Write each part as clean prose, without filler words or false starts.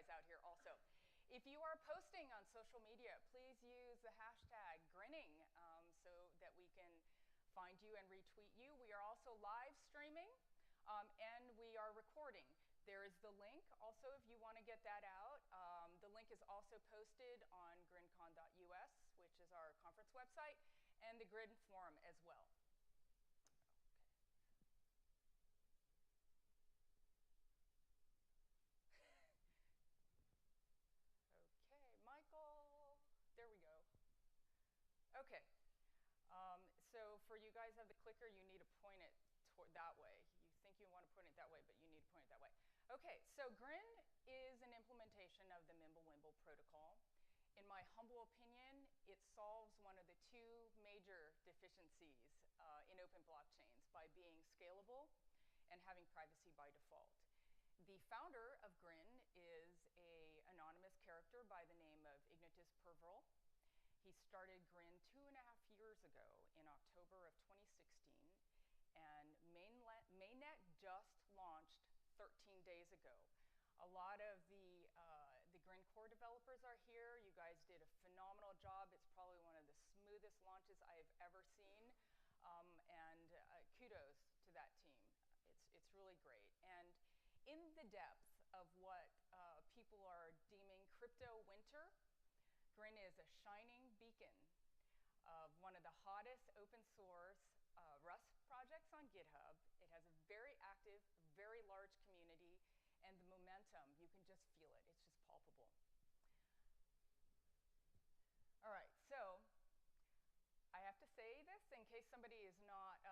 guys out here also. If you are posting on social media, please use the hashtag grinning so that we can find you and retweet you. We are also live streaming and we are recording. There is the link also if you want to get that out. The link is also posted on grinconUS, which is our conference website, and the Grin forum as well. Okay, Michael, there we go. Okay, so for you guys have the clicker, you need to point it toward that way. You think you want to point it that way, but you need to point it that way. Okay, so Grin is an implementation of the Mimblewimble protocol. In my humble opinion, it solves one of the two major deficiencies in open blockchains by being scalable and having privacy by default. The founder of Grin is an anonymous character by the name of Ignotus Peverell. He started Grin 2.5 years ago in October of 2016, and mainnet just launched 13 days ago. A lot of the Grin core developers are here. You guys did a phenomenal job. It's probably one of the smoothest launches I have ever seen, and kudos to that team. It's really great. And in the depth of what people are deeming crypto winter, Grin is a shining beacon of one of the hottest open source Rust projects on GitHub. It has a very active, very large community, and the momentum, you can just feel it. It's just palpable. All right, so I have to say this in case somebody is not,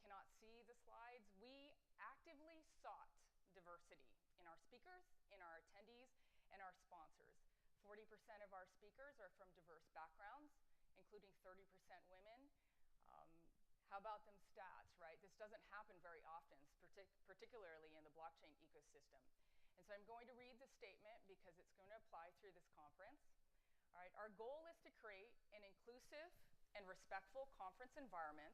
cannot see the slides. We actively sought diversity in our speakers, in our attendees, and our sponsors. 40% of our speakers are from diverse backgrounds, including 30% women. How about them stats, right? This doesn't happen very often, particularly in the blockchain ecosystem. And so I'm going to read the statement because it's going to apply through this conference. All right, our goal is to create an inclusive and respectful conference environment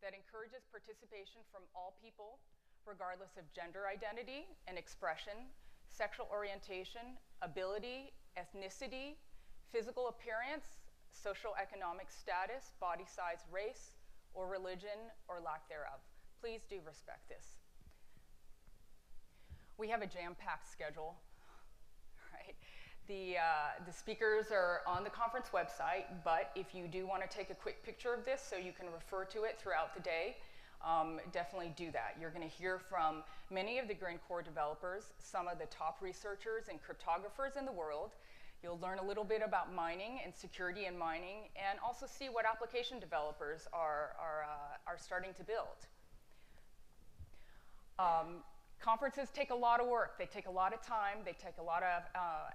that encourages participation from all people, regardless of gender identity and expression, sexual orientation, ability, ethnicity, physical appearance, social economic status, body size, race, or religion, or lack thereof. Please do respect this. We have a jam-packed schedule, right? The speakers are on the conference website, but if you do want to take a quick picture of this so you can refer to it throughout the day, definitely do that. You're going to hear from many of the Grin core developers, some of the top researchers and cryptographers in the world. You'll learn a little bit about mining and security in mining, and also see what application developers are starting to build. Conferences take a lot of work. They take a lot of time. They take a lot of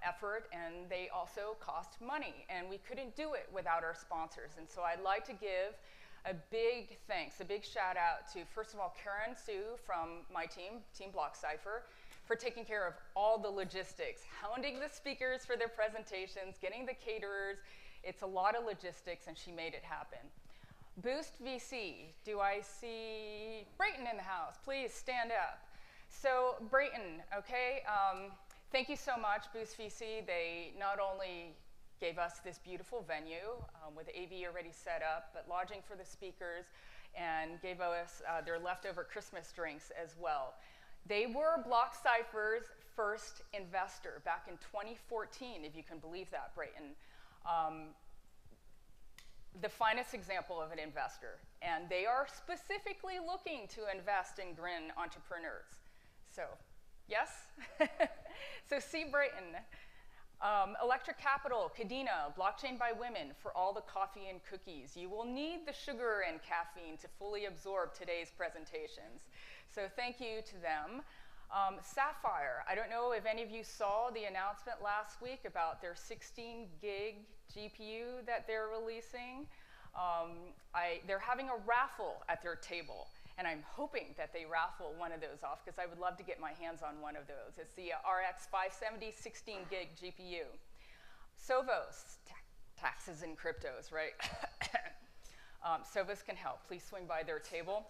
effort, and they also cost money. And we couldn't do it without our sponsors. And so I'd like to give a big thanks, a big shout out to, first of all, Karen Sue from my team, Team BlockCypher, for taking care of all the logistics, hounding the speakers for their presentations, getting the caterers. It's a lot of logistics, and she made it happen. Boost VC, do I see Brayton in the house? Please stand up. So Brayton, okay, thank you so much, Boost VC. They not only gave us this beautiful venue with AV already set up, but lodging for the speakers, and gave us their leftover Christmas drinks as well. They were BlockCypher's first investor back in 2014, if you can believe that, Brayton. The finest example of an investor. And they are specifically looking to invest in Grin entrepreneurs. So, yes? So see Brayton. Electric Capital, Cadena, Blockchain by Women for all the coffee and cookies. You will need the sugar and caffeine to fully absorb today's presentations. So thank you to them. Sapphire, I don't know if any of you saw the announcement last week about their 16 gig GPU that they're releasing. They're having a raffle at their table, and I'm hoping that they raffle one of those off because I would love to get my hands on one of those. It's the RX 570 16 gig GPU. Sovos, taxes and cryptos, right? Sovos can help. Please swing by their table.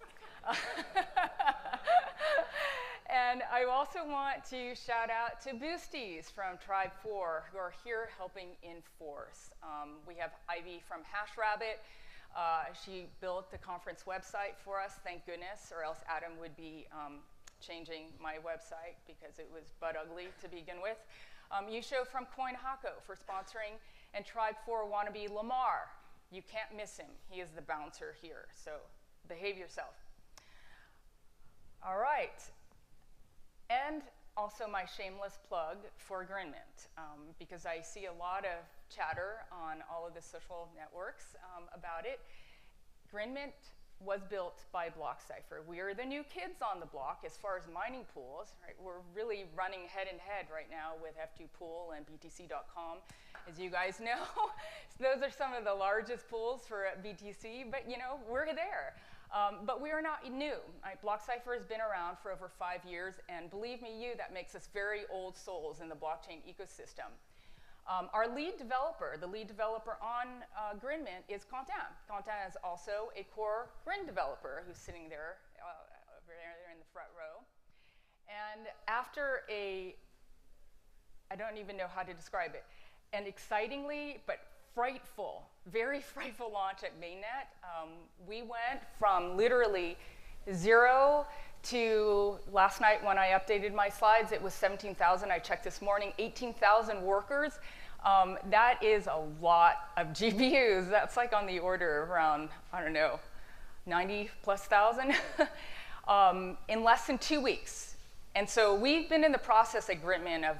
And I also want to shout out to Boosties from Tribe 4 who are here helping enforce. We have Ivy from HashRabbit. She built the conference website for us, thank goodness, or else Adam would be changing my website because it was butt ugly to begin with. Yusho from CoinHako for sponsoring, and Tribe 4 wannabe Lamar. You can't miss him. He is the bouncer here, so behave yourself. All right. And also my shameless plug for GrinMint, because I see a lot of chatter on all of the social networks about it. GrinMint was built by BlockCypher. We are the new kids on the block as far as mining pools. Right? We're really running head and head right now with F2Pool and BTC.com, as you guys know. So those are some of the largest pools for BTC, but you know, we're there. But we are not new. BlockCypher has been around for over 5 years, and believe me, that makes us very old souls in the blockchain ecosystem. Our lead developer, the lead developer on GrinMint is Catheryne. Catheryne is also a core Grin developer who's sitting there, over there in the front row. And after I don't even know how to describe it, an excitingly but frightful, very frightful launch at mainnet. We went from literally 0 to, last night when I updated my slides, it was 17,000. I checked this morning, 18,000 workers. That is a lot of GPUs. That's like on the order of around, I don't know, 90 plus thousand in less than 2 weeks. And so we've been in the process at GrinMint of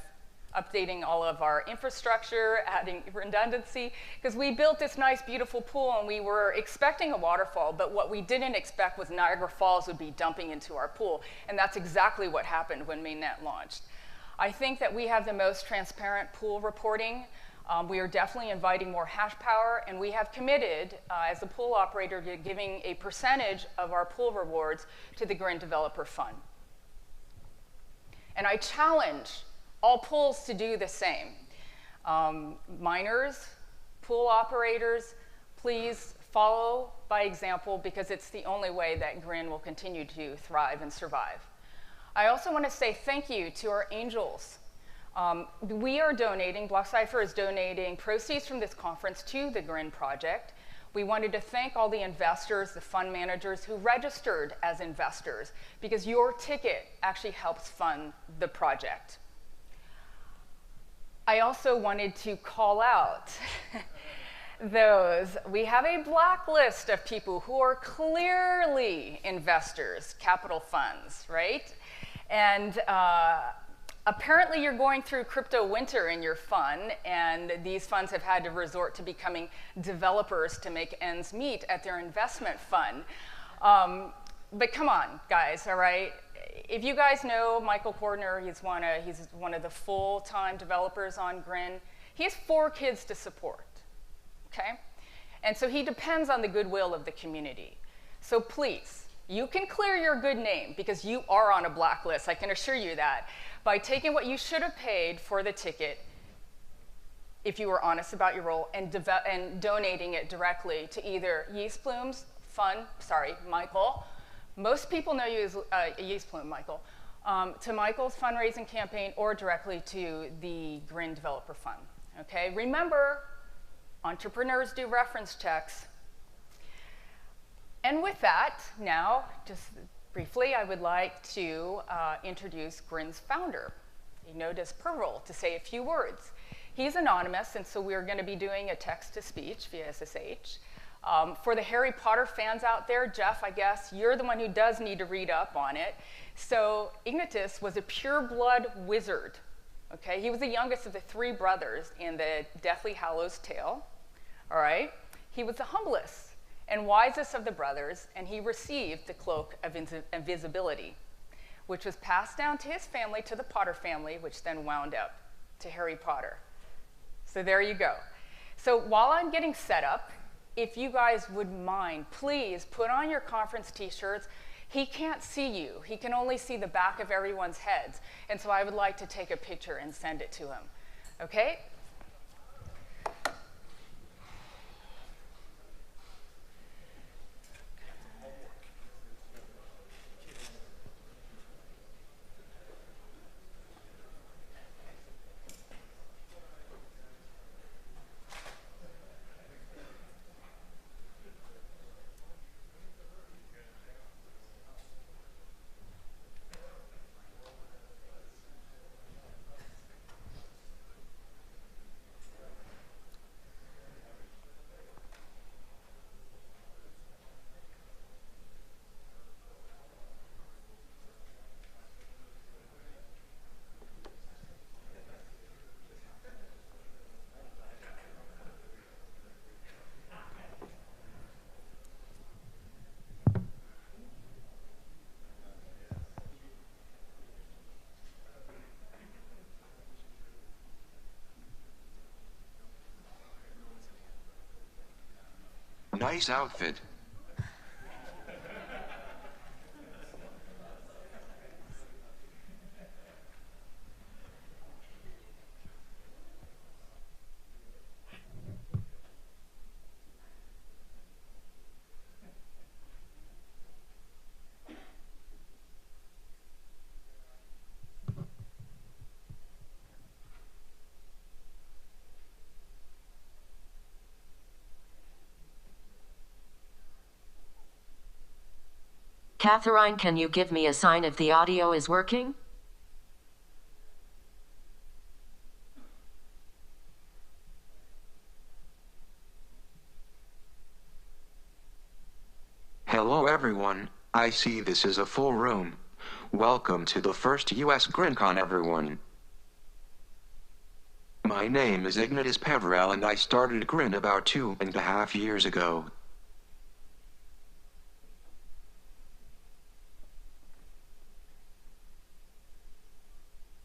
updating all of our infrastructure, adding redundancy, because we built this nice, beautiful pool, and we were expecting a waterfall, but what we didn't expect was Niagara Falls would be dumping into our pool, and that's exactly what happened when mainnet launched. I think that we have the most transparent pool reporting. We are definitely inviting more hash power, and we have committed, as a pool operator, to giving a percentage of our pool rewards to the Grin Developer Fund. And I challenge all pools to do the same. Miners, pool operators, please follow by example, because it's the only way that Grin will continue to thrive and survive. I also want to say thank you to our angels. We are donating, BlockCypher is donating proceeds from this conference to the Grin project. We wanted to thank all the investors, the fund managers who registered as investors, because your ticket actually helps fund the project. I also wanted to call out those. We have a blacklist of people who are clearly investors, capital funds, right? And apparently you're going through crypto winter in your fund, and these funds have had to resort to becoming developers to make ends meet at their investment fund. But come on, guys, all right? If you guys know Michael Cordner, he's one of the full-time developers on Grin. He has 4 kids to support, okay? And so he depends on the goodwill of the community. So please, you can clear your good name, because you are on a blacklist, I can assure you that, by taking what you should have paid for the ticket, if you were honest about your role, and donating it directly to either Yeast Plume's fund, sorry, Michael. Most people know you as Yeast Plume, Michael. To Michael's fundraising campaign, or directly to the Grin Developer Fund, okay? Remember, entrepreneurs do reference checks. And with that, now, just briefly, I would like to introduce Grin's founder, Ignotus Peverell, to say a few words. He's anonymous, and so we're going to be doing a text-to-speech via SSH. For the Harry Potter fans out there, Jeff, I guess, you're the one who does need to read up on it. So Ignotus was a pure-blood wizard, okay? He was the youngest of the 3 brothers in the Deathly Hallows tale, all right? He was the humblest and wisest of the brothers, and he received the cloak of invisibility, which was passed down to his family, to the Potter family, which then wound up to Harry Potter. So there you go. So while I'm getting set up, if you guys would mind, please put on your conference t-shirts. He can't see you. He can only see the back of everyone's heads. And so I would like to take a picture and send it to him. Okay? nice outfit. Catheryne, can you give me a sign if the audio is working? Hello everyone, I see this is a full room. Welcome to the first US GrinCon everyone. My name is Ignotus Peverell and I started Grin about 2.5 years ago.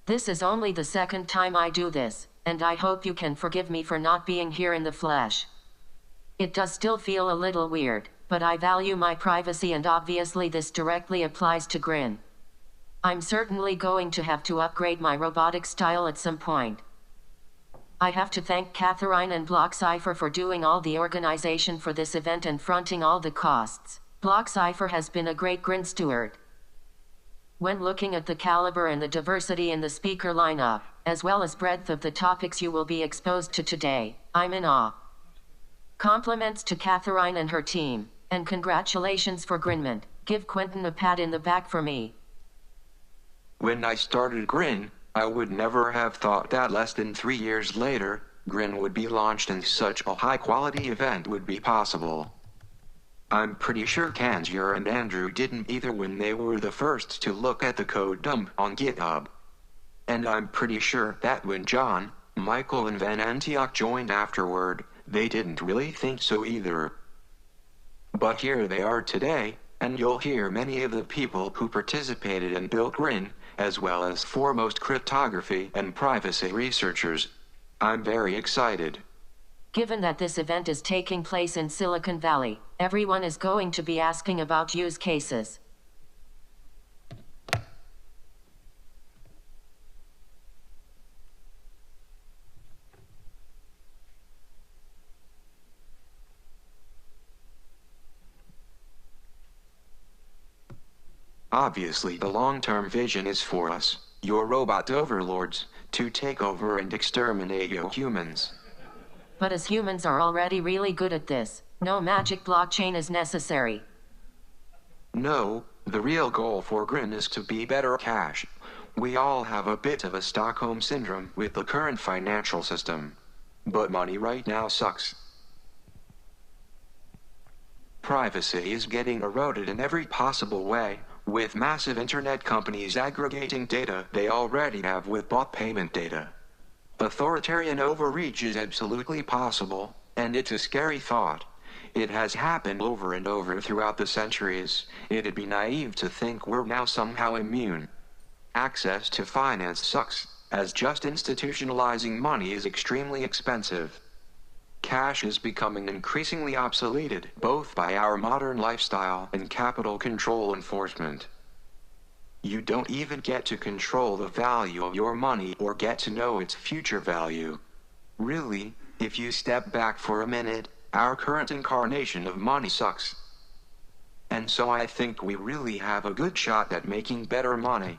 This is only the second time I do this, and I hope you can forgive me for not being here in the flesh. It does still feel a little weird, but I value my privacy and obviously this directly applies to Grin. I'm certainly going to have to upgrade my robotic style at some point. I have to thank Catheryne and BlockCypher for doing all the organization for this event and fronting all the costs. BlockCypher has been a great Grin steward. When looking at the caliber and the diversity in the speaker lineup, as well as breadth of the topics you will be exposed to today, I'm in awe. Compliments to Catheryne and her team, and congratulations for Grinment. Give Quentin a pat in the back for me. When I started Grin, I would never have thought that less than 3 years later, Grin would be launched and such a high-quality event would be possible. I'm pretty sure Kanzur and Andrew didn't either when they were the first to look at the code dump on GitHub. And I'm pretty sure that when John, Michael and Van Antioch joined afterward, they didn't really think so either. But here they are today, and you'll hear many of the people who participated and built Grin, as well as foremost cryptography and privacy researchers. I'm very excited. Given that this event is taking place in Silicon Valley, everyone is going to be asking about use cases. Obviously the long-term vision is for us, your robot overlords, to take over and exterminate you humans. But as humans are already really good at this, no magic blockchain is necessary. No, the real goal for Grin is to be better cash. We all have a bit of a Stockholm syndrome with the current financial system. But money right now sucks. Privacy is getting eroded in every possible way, with massive internet companies aggregating data they already have with bot payment data. Authoritarian overreach is absolutely possible, and it's a scary thought. It has happened over and over throughout the centuries. It'd be naive to think we're now somehow immune. Access to finance sucks, as just institutionalizing money is extremely expensive. Cash is becoming increasingly obsoleted, both by our modern lifestyle and capital control enforcement. You don't even get to control the value of your money or get to know its future value. Really, if you step back for a minute, our current incarnation of money sucks. And so I think we really have a good shot at making better money.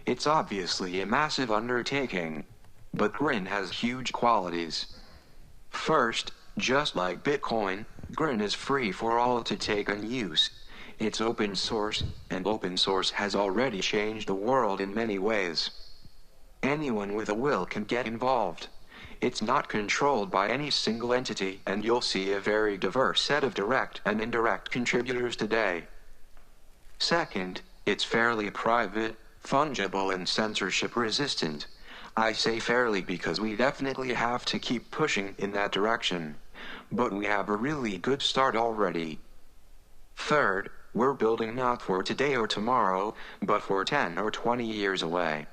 It's obviously a massive undertaking. But Grin has huge qualities. First, just like Bitcoin, Grin is free for all to take and use. It's open source, and open source has already changed the world in many ways. Anyone with a will can get involved. It's not controlled by any single entity, and you'll see a very diverse set of direct and indirect contributors today. Second, it's fairly private, fungible and censorship resistant. I say fairly because we definitely have to keep pushing in that direction. But we have a really good start already. Third, we're building not for today or tomorrow, but for 10 or 20 years away.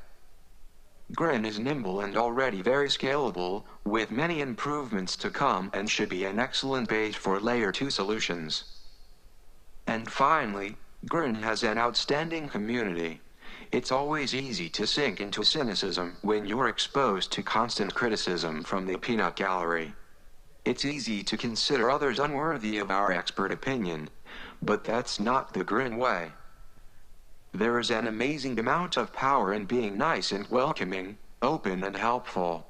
Grin is nimble and already very scalable, with many improvements to come and should be an excellent base for Layer 2 solutions. And finally, Grin has an outstanding community. It's always easy to sink into cynicism when you're exposed to constant criticism from the peanut gallery. It's easy to consider others unworthy of our expert opinion, but that's not the Grin way. There is an amazing amount of power in being nice and welcoming, open and helpful.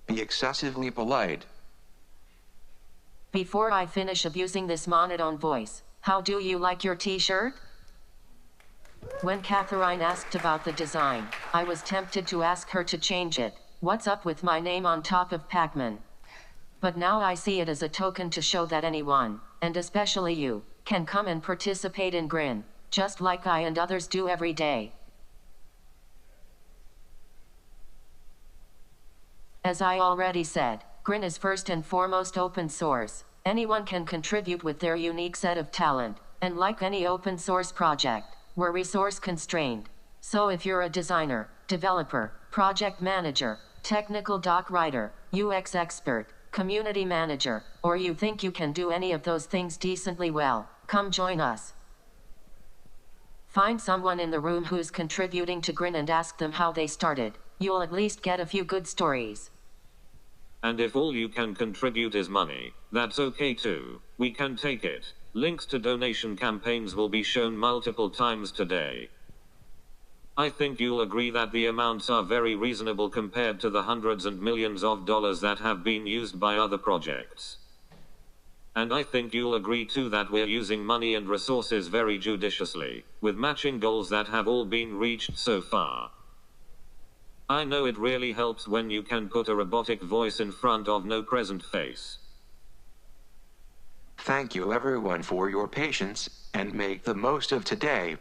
Be excessively polite. Before I finish abusing this monotone voice, how do you like your t-shirt? When Catheryne asked about the design, I was tempted to ask her to change it. What's up with my name on top of Pac-Man? But now I see it as a token to show that anyone, and especially you, can come and participate in Grin, just like I and others do every day. As I already said, Grin is first and foremost open source. Anyone can contribute with their unique set of talent, and like any open source project, we're resource constrained. So if you're a designer, developer, project manager, technical doc writer, UX expert, community manager, or you think you can do any of those things decently well, come join us. Find someone in the room who's contributing to Grin and ask them how they started. You'll at least get a few good stories. And if all you can contribute is money, that's okay too. We can take it. Links to donation campaigns will be shown multiple times today. I think you'll agree that the amounts are very reasonable compared to the hundreds and millions of dollars that have been used by other projects. And I think you'll agree too that we're using money and resources very judiciously, with matching goals that have all been reached so far. I know it really helps when you can put a robotic voice in front of no present face. Thank you everyone for your patience, and make the most of today.